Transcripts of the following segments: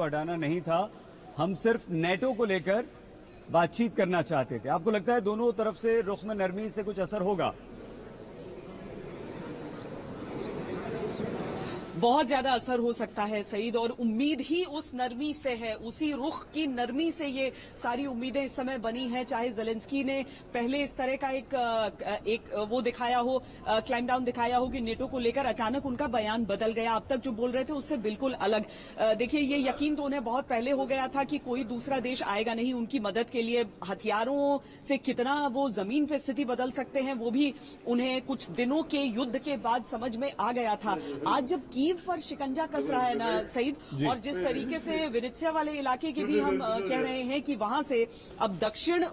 हटाना नहीं था, हम सिर्फ नेटो को लेकर बातचीत करना चाहते थे। आपको लगता है दोनों तरफ से रुख में नरमी से कुछ असर होगा? बहुत ज्यादा असर हो सकता है सईद, और उम्मीद ही उस नरमी से है, उसी रुख की नरमी से ये सारी उम्मीदें इस समय बनी हैं। चाहे ज़ेलेंस्की ने पहले इस तरह का एक वो दिखाया हो, क्लाइम डाउन दिखाया हो कि नेटो को लेकर अचानक उनका बयान बदल गया, अब तक जो बोल रहे थे उससे बिल्कुल अलग। देखिए, ये यकीन तो उन्हें बहुत पहले हो गया था कि कोई दूसरा देश आएगा नहीं उनकी मदद के लिए। हथियारों से कितना वो जमीन पे स्थिति बदल सकते हैं वो भी उन्हें कुछ दिनों के युद्ध के बाद समझ में आ गया था। आज जब कीव पर शिकंजा कस रहा है ना सईद, और जिस तरीके से विनित्सिया वाले इलाके की भी हम कह रहे हैं कि वहां से अब दक्षिण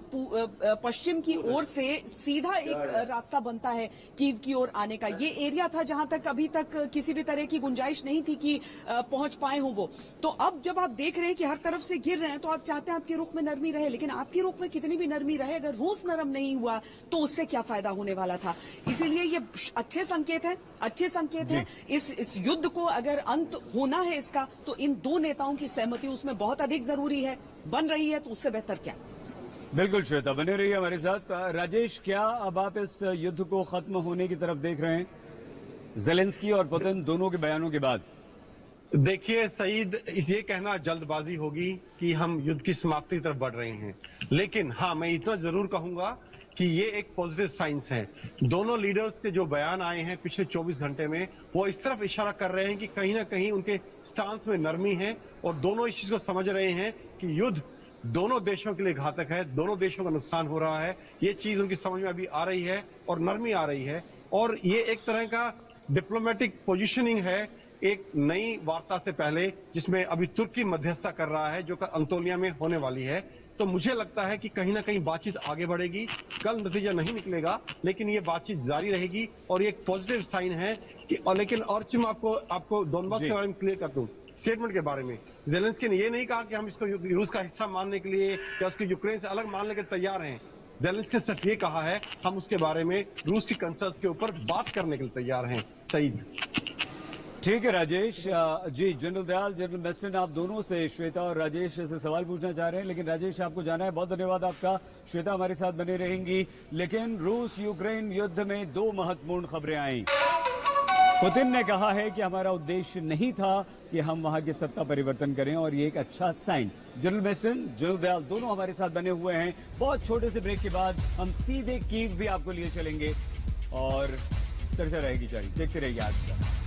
पश्चिम की ओर से सीधा एक रास्ता बनता है कीव की ओर आने का। ये एरिया था जहां तक अभी तक किसी भी तरह की गुंजाइश नहीं थी कि पहुंच पाए हो वो। तो अब जब आप देख रहे हैं कि हर तरफ से गिर रहे हैं, तो आप चाहते हैं आपके रुख में नरमी रहे, लेकिन आपके रुख में कितनी भी नरमी रहे, अगर रूस नरम नहीं हुआ तो उससे क्या फायदा होने वाला था। इसीलिए ये अच्छे संकेत हैं, अच्छे संकेत हैं। इस युद्ध को अगर अंत होना है इसका, तो इन दो नेताओं की सहमति उसमें बहुत अधिक जरूरी है, बन रही है तो उससे बेहतर क्या। बिल्कुल श्वेता, बने रहिए हमारे साथ। राजेश, क्या अब आप इस युद्ध को खत्म होने की तरफ देख रहे हैं ज़ेलेंस्की और पुतिन दोनों के बयानों के बाद? देखिए सईद, ये कहना जल्दबाजी होगी कि हम युद्ध की समाप्ति की तरफ बढ़ रहे हैं, लेकिन हाँ, मैं इतना जरूर कहूंगा कि ये एक पॉजिटिव साइंस है। दोनों लीडर्स के जो बयान आए हैं पिछले 24 घंटे में, वो इस तरफ इशारा कर रहे हैं कि कहीं ना कहीं उनके स्टांस में नरमी है, और दोनों इस चीज को समझ रहे हैं कि युद्ध दोनों देशों के लिए घातक है, दोनों देशों का नुकसान हो रहा है। ये चीज उनकी समझ में अभी आ रही है और नरमी आ रही है, और ये एक तरह का डिप्लोमेटिक पोजिशनिंग है एक नई वार्ता से पहले, जिसमें अभी तुर्की मध्यस्थता कर रहा है, जो कि अंतोलिया में होने वाली है। तो मुझे लगता है कि कहीं ना कहीं बातचीत आगे बढ़ेगी। कल नतीजा नहीं निकलेगा, लेकिन ये बातचीत जारी रहेगी, और ये एक पॉजिटिव साइन है कि लेकिन और चीज आपको डोनबास के बारे में क्लियर कर दूं, स्टेटमेंट के बारे में। ज़ेलेंस्की ने ये नहीं कहा कि हम इसको रूस का हिस्सा मानने के लिए या उसको यूक्रेन से अलग मानने के तैयार हैं। ज़ेलेंस्की ने सिर्फ ये कहा है हम उसके बारे में रूस की कंसर्न्स के ऊपर बात करने के लिए तैयार हैं। सईद, ठीक है Rajesh ji. General Dayal, general Meston, आप दोनों से, श्वेता और राजेश से सवाल पूछना चाह रहे हैं, लेकिन राजेश आपको जाना है। बहुत धन्यवाद आपका। श्वेता हमारे साथ बने रहेंगी। लेकिन रूस यूक्रेन युद्ध में दो महत्वपूर्ण खबरें आई। पुतिन ने कहा है कि हमारा उद्देश्य नहीं था कि हम वहां की सत्ता परिवर्तन करें, और ये एक अच्छा sign. General Meston, general Dayal दोनों हमारे साथ बने हुए हैं। बहुत छोटे से ब्रेक के बाद हम सीधे कीव भी आपको लिए चलेंगे और चर्चा रहेगी जारी। देखते रहिए आज तक।